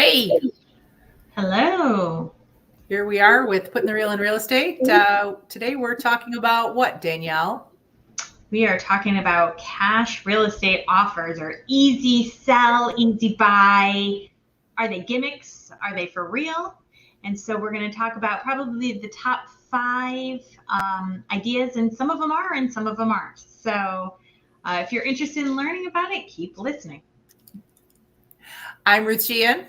Hey, Hello. here we are with Putting the Real in Real Estate. Today we're talking about what, Danielle? We are talking about cash real estate offers or easy sell, easy buy. Are they gimmicks? Are they for real? And so we're going to talk about probably the top five ideas, and some of them are and some of them aren't. So if you're interested in learning about it, keep listening. I'm Ruth Sheehan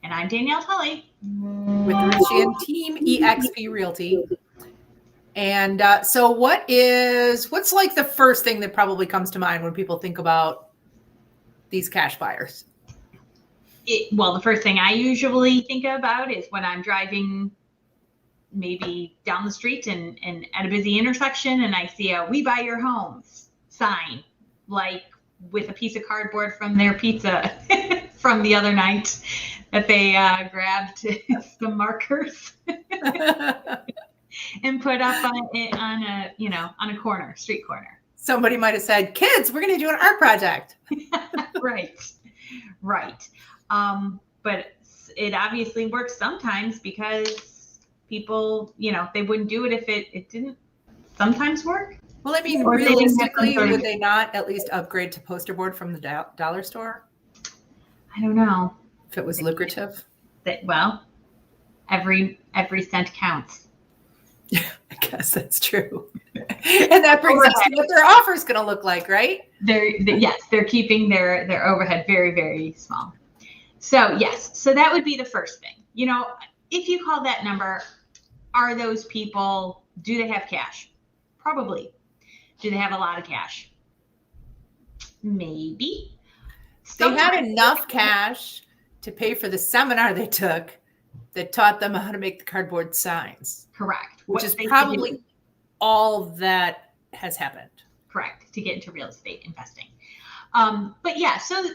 And I'm Danielle Tully. with the Ruth Sheehan team, eXp Realty. And so what's like the first thing that probably comes to mind when people think about these cash buyers? Well, the first thing I usually think about is when I'm driving maybe down the street and at a busy intersection and I see a "We buy your homes" sign, like with a piece of cardboard from their pizza from the other night that they grabbed some markers and put up on a corner, street corner. Somebody might have said, "Kids, we're going to do an art project." Right. But it obviously works sometimes because people, they wouldn't do it if it didn't sometimes work. Well, I mean, Or they didn't have realistically, some sort of- would they not at least upgrade to poster board from the dollar store I don't know. if it was lucrative? Well, every cent counts. I guess that's true. And that brings us to what their offer is going to look like, right? They're keeping their overhead very, very small. So yes, so that would be the first thing. If you call that number, are those people, do they have cash? Probably. Do they have a lot of cash? Maybe. They had enough cash to pay for the seminar they took that taught them how to make the cardboard signs. Correct. Which is probably all that has happened. Correct. To get into real estate investing. But yeah, so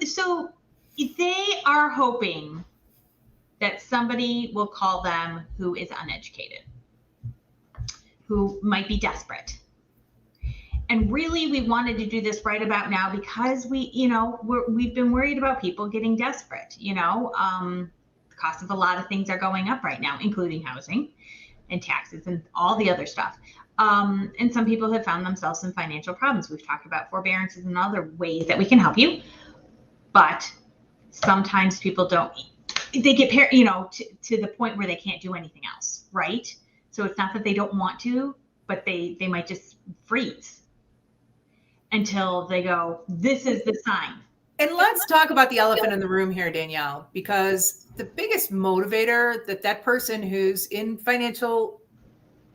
they are hoping that somebody will call them who is uneducated, who might be desperate. And really, we wanted to do this right about now because we've been worried about people getting desperate. The cost of a lot of things are going up right now, including housing and taxes and all the other stuff. And some people have found themselves in financial problems. We've talked about forbearances and other ways that we can help you. But sometimes people they get to the point where they can't do anything else, right? So it's not that they don't want to, but they might just freeze until they go, this is the sign. And let's talk about the elephant in the room here, Danielle, because the biggest motivator that person who's in financial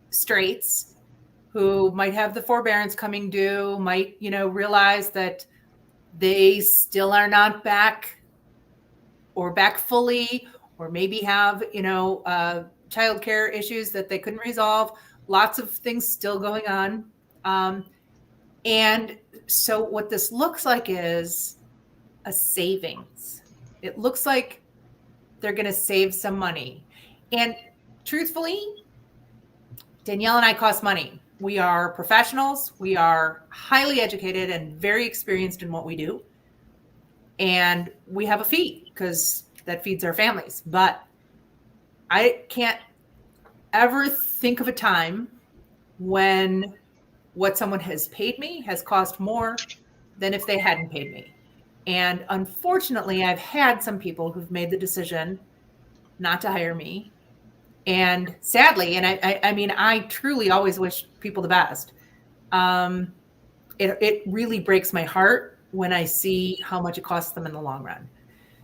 straits, who might have the forbearance coming due, might, realize that they still are not back fully, or maybe have, childcare issues that they couldn't resolve, lots of things still going on. And so what this looks like is a savings. It looks like they're going to save some money. And truthfully, Danielle and I cost money. We are professionals. We are highly educated and very experienced in what we do. And we have a fee because that feeds our families. But I can't ever think of a time when what someone has paid me has cost more than if they hadn't paid me. And unfortunately, I've had some people who've made the decision not to hire me. And sadly, and I truly always wish people the best. It really breaks my heart when I see how much it costs them in the long run.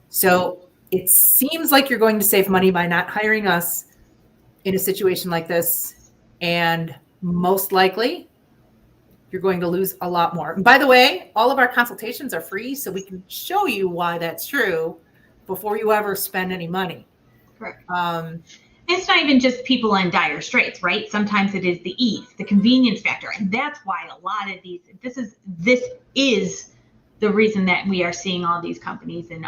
So it seems like you're going to save money by not hiring us in a situation like this. And most likely, you're going to lose a lot more. And by the way, all of our consultations are free, so we can show you why that's true before you ever spend any money. Correct. It's not even just people in dire straits, right? Sometimes it is the ease, the convenience factor. And that's why a lot of this is the reason that we are seeing all these companies and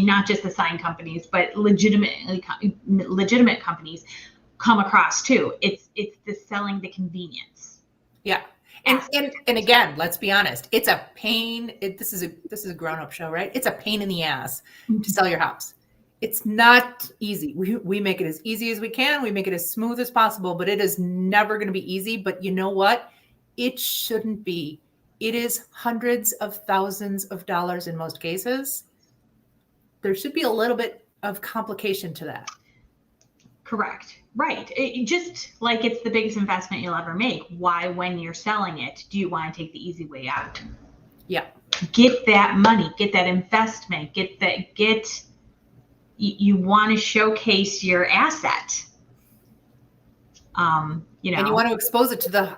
not just the sign companies, but legitimate companies come across too. It's the selling the convenience. Yeah. And again, let's be honest. It's a pain. This is a grown-up show, right? It's a pain in the ass to sell your house. It's not easy. We make it as easy as we can. We make it as smooth as possible, but it is never going to be easy. But you know what? It shouldn't be. It is hundreds of thousands of dollars in most cases. There should be a little bit of complication to that. Correct. Right. Just like it's the biggest investment you'll ever make. Why, when you're selling it, do you want to take the easy way out? Yeah. Get that money, get that investment, you want to showcase your asset. And you want to expose it to the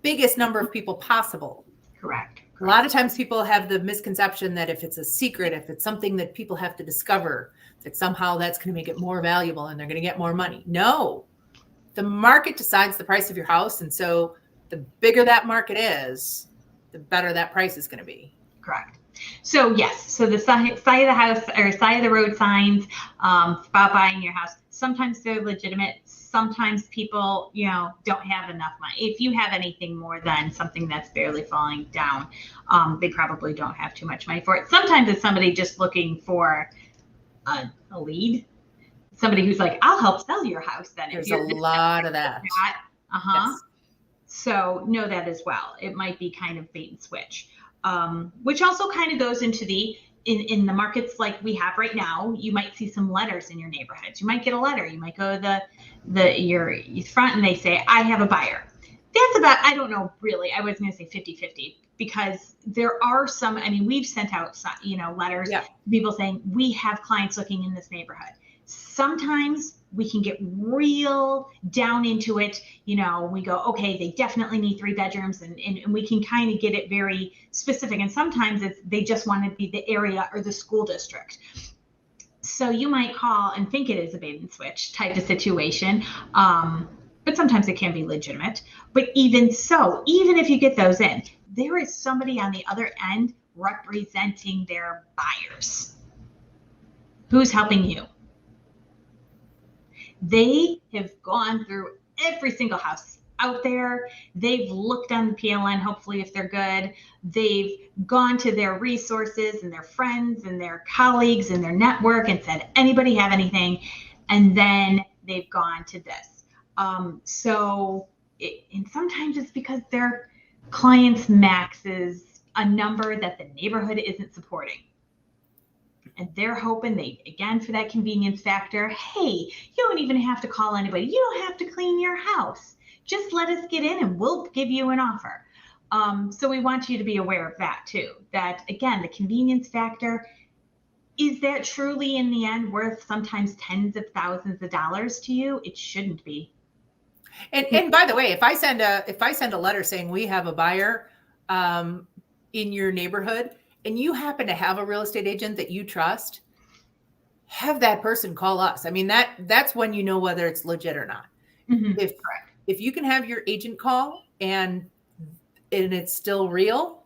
biggest number of people possible. Correct. A lot of times people have the misconception that if it's a secret, if it's something that people have to discover, that somehow that's going to make it more valuable and they're going to get more money. No, the market decides the price of your house. And so the bigger that market is, the better that price is going to be. Correct. So yes, so the side of the house or side of the road signs about buying your house, sometimes they're legitimate. Sometimes people, don't have enough money. If you have anything more than something that's barely falling down, they probably don't have too much money for it. Sometimes it's somebody just looking for a lead, somebody who's like, I'll help sell your house then. There's a lot of that. Yes. So know that as well. It might be kind of bait and switch, which also kind of goes into in the markets like we have right now. You might see some letters in your neighborhoods. You might get a letter. You might go to your front and they say, I have a buyer. That's about, I don't know, really, I was going to say 50-50 because there are some, we've sent out, letters to people saying we have clients looking in this neighborhood. Sometimes we can get real down into it. We go, okay, they definitely need 3 bedrooms and we can kind of get it very specific. And sometimes they just want to be the area or the school district. So you might call and think it is a bait and switch type of situation. But sometimes it can be legitimate. But even so, even if you get those in, there is somebody on the other end representing their buyers. Who's helping you? They have gone through every single house out there. They've looked on the PLN, hopefully, if they're good. They've gone to their resources and their friends and their colleagues and their network and said, anybody have anything? And then they've gone to this. And sometimes it's because their client's max is a number that the neighborhood isn't supporting. And they're hoping for that convenience factor, hey, you don't even have to call anybody. You don't have to clean your house. Just let us get in and we'll give you an offer. So we want you to be aware of that too. That, again, the convenience factor, is that truly in the end worth sometimes tens of thousands of dollars to you? It shouldn't be. And by the way, if I send a letter saying we have a buyer in your neighborhood, and you happen to have a real estate agent that you trust, have that person call us. That's when you know whether it's legit or not. Mm-hmm. If you can have your agent call and it's still real,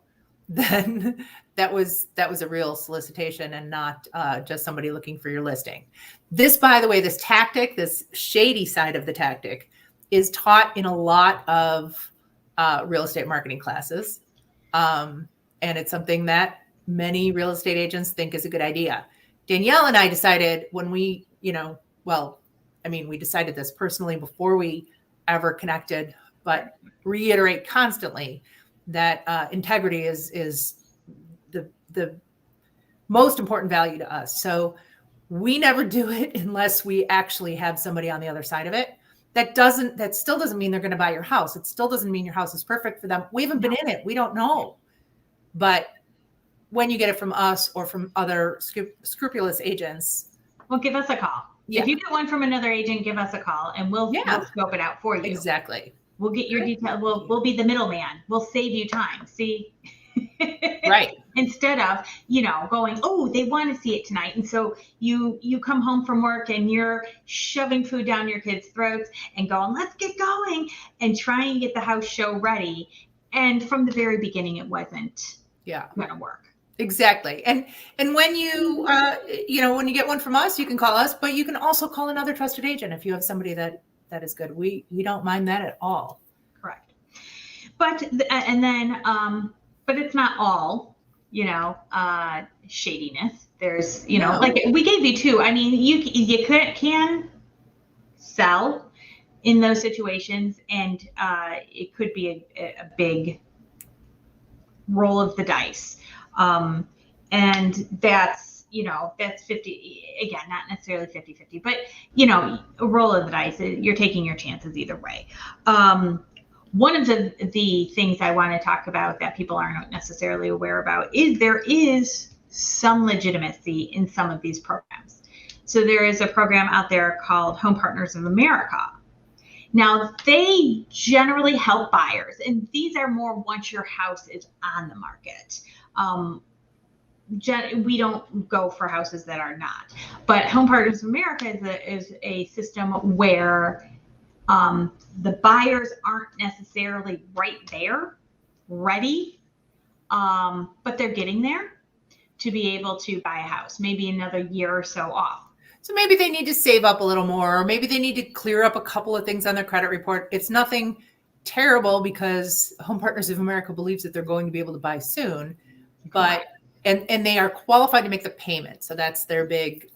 then that was a real solicitation and not just somebody looking for your listing. This, by the way, this tactic, this shady side of the tactic, is taught in a lot of real estate marketing classes. And it's something that many real estate agents think is a good idea. Danielle and I decided when we decided this personally before we ever connected, but reiterate constantly that integrity is the most important value to us. So we never do it unless we actually have somebody on the other side of it. That still doesn't mean they're going to buy your house. It still doesn't mean your house is perfect for them. We haven't been in it. We don't know. But when you get it from us or from other scrupulous agents, well, give us a call. Yeah. If you get one from another agent, give us a call and we'll scope it out for you. Exactly. We'll get your detail. We'll be the middleman. We'll save you time. See? Right. Instead of, going, oh, they want to see it tonight. And so you come home from work and you're shoving food down your kids' throats and going, let's get going and try and get the house show ready. And from the very beginning, it wasn't going to work. Exactly. And when you, when you get one from us, you can call us, but you can also call another trusted agent if you have somebody that is good. We don't mind that at all. Correct. But it's not all, shadiness. There's, No. like we gave you two. I mean, you can sell in those situations, and it could be a big roll of the dice. And that's, that's 50, again, not necessarily 50-50, but, a roll of the dice, you're taking your chances either way. One of the things I want to talk about that people aren't necessarily aware about is there is some legitimacy in some of these programs. So there is a program out there called Home Partners of America. Now, they generally help buyers, and these are more once your house is on the market. We don't go for houses that are not. But Home Partners of America is a system where the buyers aren't necessarily right there, ready, but they're getting there to be able to buy a house, maybe another year or so off. So maybe they need to save up a little more, or maybe they need to clear up a couple of things on their credit report. It's nothing terrible because Home Partners of America believes that they're going to be able to buy soon, but and they are qualified to make the payment. So that's their big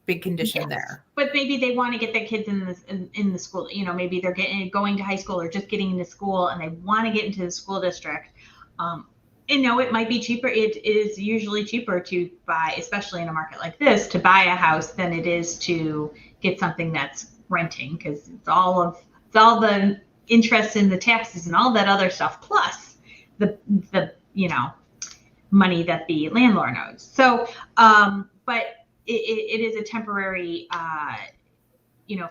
condition there. But maybe they want to get their kids in the school. Maybe they're going to high school or just getting into school, and they want to get into the school district. And no, it might be cheaper. It is usually cheaper to buy, especially in a market like this, to buy a house than it is to get something that's renting, because it's all the interest in the taxes and all that other stuff, plus the money that the landlord owes. So, but it is a temporary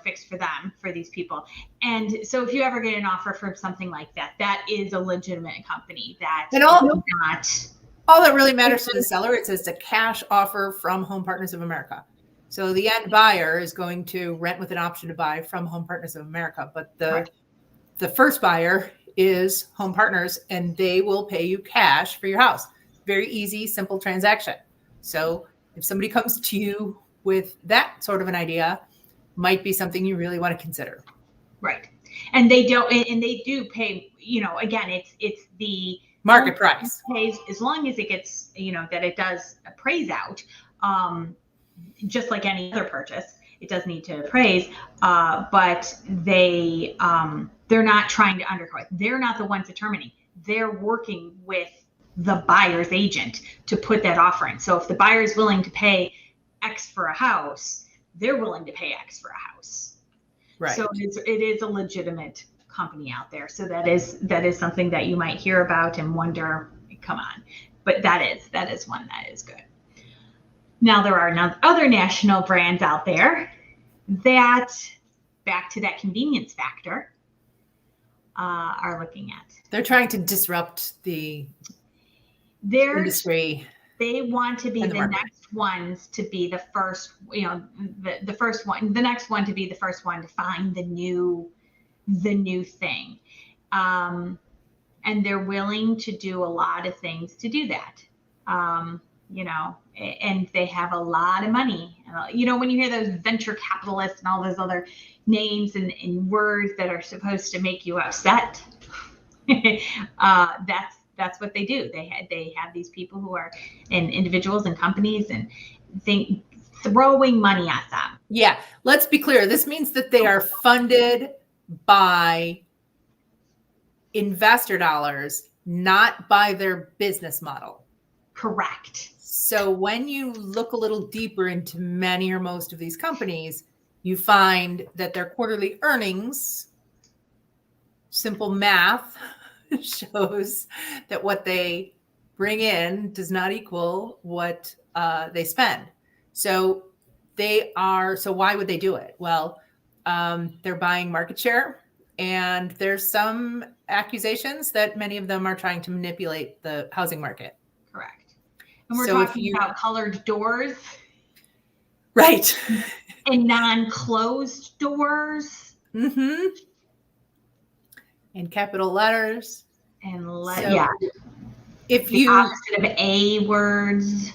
fix for them, for these people. And so if you ever get an offer from something like that, that is a legitimate company that and all that really matters to the seller, it says a cash offer from Home Partners of America. So the end buyer is going to rent with an option to buy from Home Partners of America, but the first buyer is Home Partners, and they will pay you cash for your house. Very easy, simple transaction. So if somebody comes to you with that sort of an idea, might be something you really want to consider. Right. And they do pay, again, it's the market price. Pays as long as it gets, that it does appraise out, just like any other purchase, it does need to appraise, but they're not trying to undercut. They're not the ones determining. They're working with the buyer's agent to put that offer in. So if the buyer is willing to pay X for a house, they're willing to pay X for a house. Right. So it is a legitimate company out there. So that is something that you might hear about and wonder, come on. But that is one that is good. Now there are other national brands out there that, back to that convenience factor, are looking at. They're trying to disrupt the industry. They want to be the next ones to be the first, the first one, the next one to be the first one to find the new thing. And they're willing to do a lot of things to do that. And they have a lot of money. When you hear those venture capitalists and all those other names and words that are supposed to make you upset, that's what they do. They have these people who are individuals and companies and throwing money at them. Yeah. Let's be clear. This means that they are funded by investor dollars, not by their business model. Correct. So when you look a little deeper into many or most of these companies, you find that their quarterly earnings, simple math, shows that what they bring in does not equal what they spend. So why would they do it? Well, they're buying market share, and there's some accusations that many of them are trying to manipulate the housing market. Correct. And we're talking about colored doors. Right. And non-closed doors. Mm-hmm. In capital letters. And if the you opposite of A words.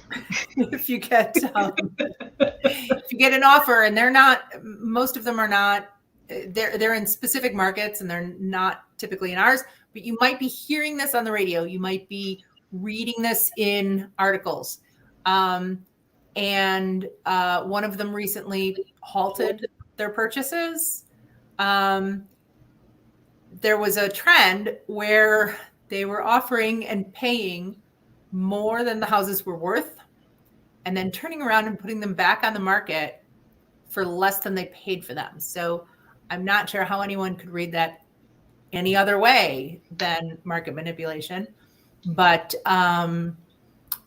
If you get an offer, and most of them are not, they're in specific markets and they're not typically in ours, but you might be hearing this on the radio. You might be reading this in articles. And one of them recently halted their purchases. There was a trend where they were offering and paying more than the houses were worth, and then turning around and putting them back on the market for less than they paid for them. So I'm not sure how anyone could read that any other way than market manipulation. But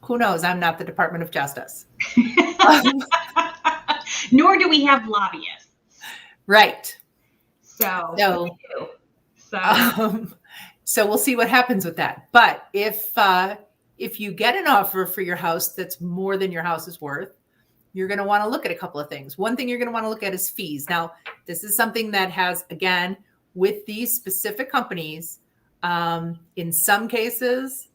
who knows? I'm not the Department of Justice. Nor do we have lobbyists. Right. So we'll see what happens with that. But if you get an offer for your house that's more than your house is worth, you're going to want to look at a couple of things. One thing you're going to want to look at is fees. Now, this is something that has, again, with these specific companies, in some cases,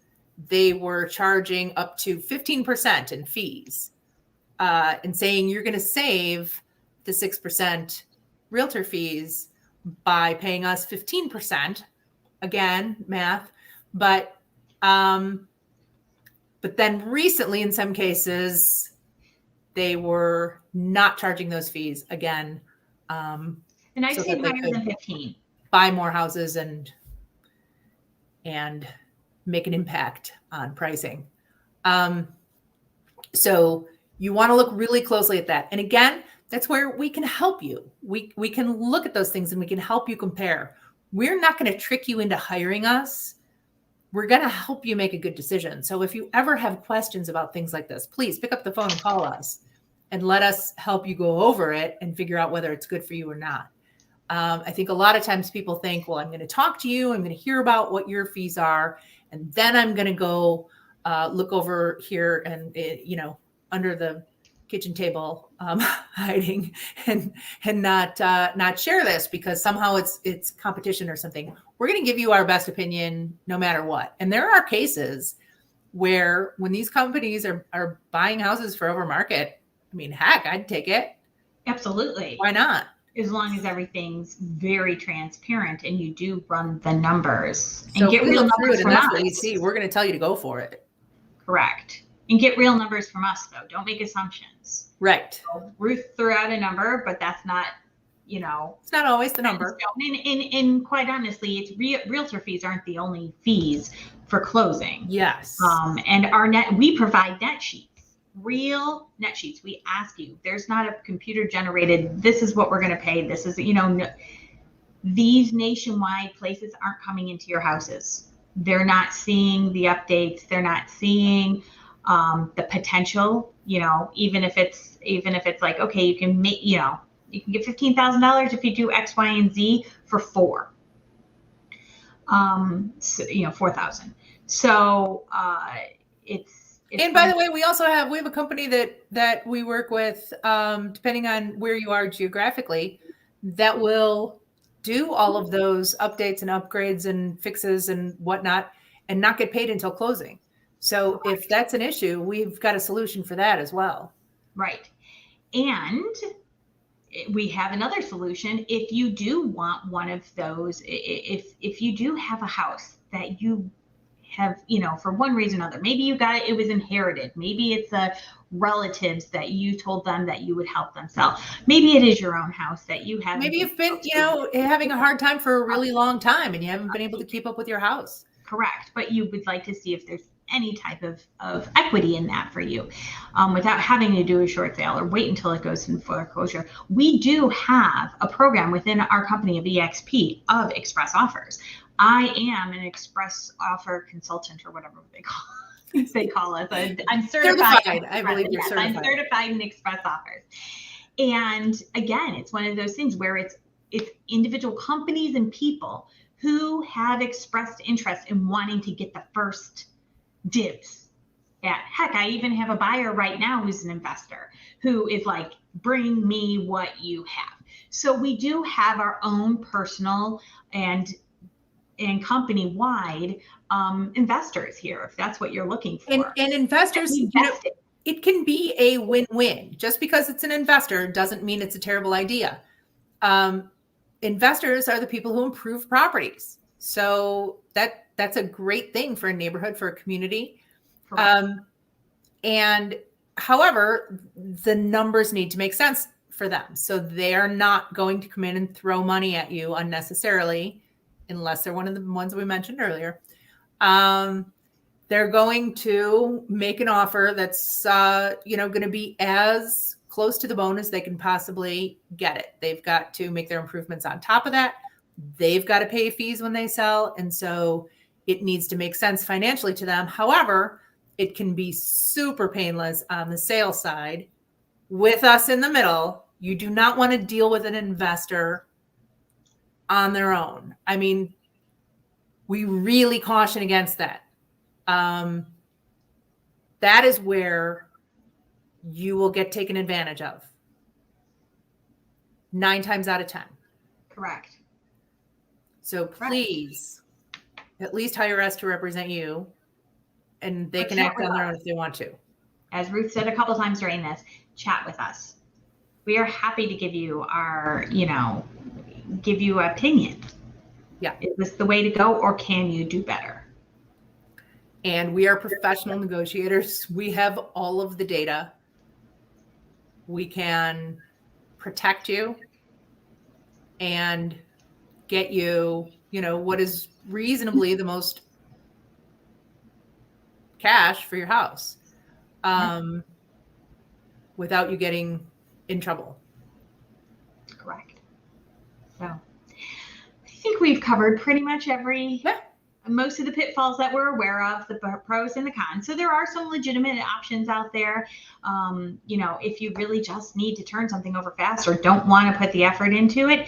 they were charging up to 15% in fees, and saying you're going to save the 6% realtor fees by paying us 15%. Again, math. But then recently, in some cases, they were not charging those fees again. And I've seen higher than 15. Buy more houses and make an impact on pricing. So you want to look really closely at that. And again, that's where we can help you. We can look at those things and we can help you compare. We're not going to trick you into hiring us. We're going to help you make a good decision. So if you ever have questions about things like this, please pick up the phone and call us and let us help you go over it and figure out whether it's good for you or not. I think a lot of times people think, well, I'm going to talk to you. I'm going to hear about what your fees are. And then I'm going to go look over here and, under the kitchen table, hiding and not share this because somehow it's competition or something. We're going to give you our best opinion no matter what. And there are cases where when these companies are buying houses for over market, I mean, heck, I'd take it. Absolutely. Why not? As long as everything's very transparent and you do run the numbers and so get real numbers from us. What we see, we're going to tell you to go for it. Correct. And get real numbers from us, though. Don't make assumptions. Right. So Ruth threw out a number, but that's not, it's not always the number. And quite honestly, it's realtor fees aren't the only fees for closing. Yes. And we provide net sheets. Real net sheets. We ask you, there's not a computer generated, this is what we're going to pay. This is, these nationwide places aren't coming into your houses. They're not seeing the updates. They're not seeing the potential, even if it's like, okay, you can make, you can get $15,000 if you do X, Y, and Z for 4. So, 4,000. So and by the way, we have a company that we work with, depending on where you are geographically, that will do all of those updates and upgrades and fixes and whatnot and not get paid until closing. So if that's an issue, we've got a solution for that as well. Right. And we have another solution. If you do want one of those, if you do have a house that you have, for one reason or another, maybe you got it, it was inherited. Maybe it's relatives that you told them that you would help them sell. Maybe it is your own house that you have. Maybe you've been, having a hard time for a really long time and you haven't been able to keep up with your house. Correct. But you would like to see if there's any type of equity in that for you, without having to do a short sale or wait until it goes in foreclosure. We do have a program within our company of EXP of express offers. I am an express offer consultant or whatever they call it. I'm certified. I believe you're certified. I'm certified in express offers. And again, it's one of those things where it's individual companies and people who have expressed interest in wanting to get the first dibs. Yeah, heck, I even have a buyer right now who's an investor who is like, bring me what you have. So we do have our own personal and company-wide investors here, if that's what you're looking for. And investors, it can be a win-win. Just because it's an investor doesn't mean it's a terrible idea. Investors are the people who improve properties. So that's a great thing for a neighborhood, for a community. And however, the numbers need to make sense for them. So they're not going to come in and throw money at you unnecessarily, unless they're one of the ones we mentioned earlier. They're going to make an offer that's, going to be as close to the bone as they can possibly get it. They've got to make their improvements on top of that. They've got to pay fees when they sell. And so it needs to make sense financially to them. However, it can be super painless on the sales side with us in the middle. You do not want to deal with an investor on their own. I mean, we really caution against that. That is where you will get taken advantage of 9 times out of 10. Correct. So please, at least hire us to represent you, and they can act on their own if they want to. As Ruth said a couple times during this, chat with us. We are happy to give you our, give you opinion. Yeah. Is this the way to go, or can you do better? And we are professional negotiators. We have all of the data. We can protect you and get you, what is reasonably the most cash for your house, without you getting in trouble. Correct. So I think we've covered pretty much most of the pitfalls that we're aware of, the pros and the cons. So there are some legitimate options out there. If you really just need to turn something over fast or don't want to put the effort into it,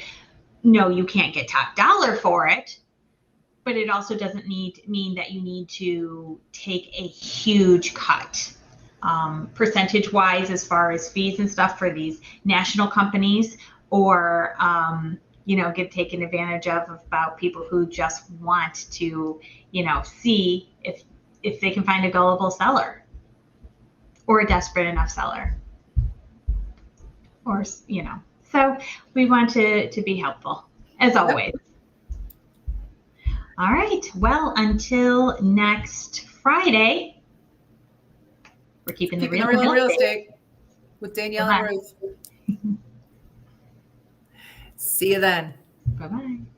no, you can't get top dollar for it. But it also doesn't mean that you need to take a huge cut, percentage wise, as far as fees and stuff for these national companies, or get taken advantage of about people who just want to, see if they can find a gullible seller or a desperate enough seller, or, so we want to be helpful as always. Yep. All right. Well, until next Friday, we're keeping the real estate with Danielle and Ruth. See you then. Bye-bye.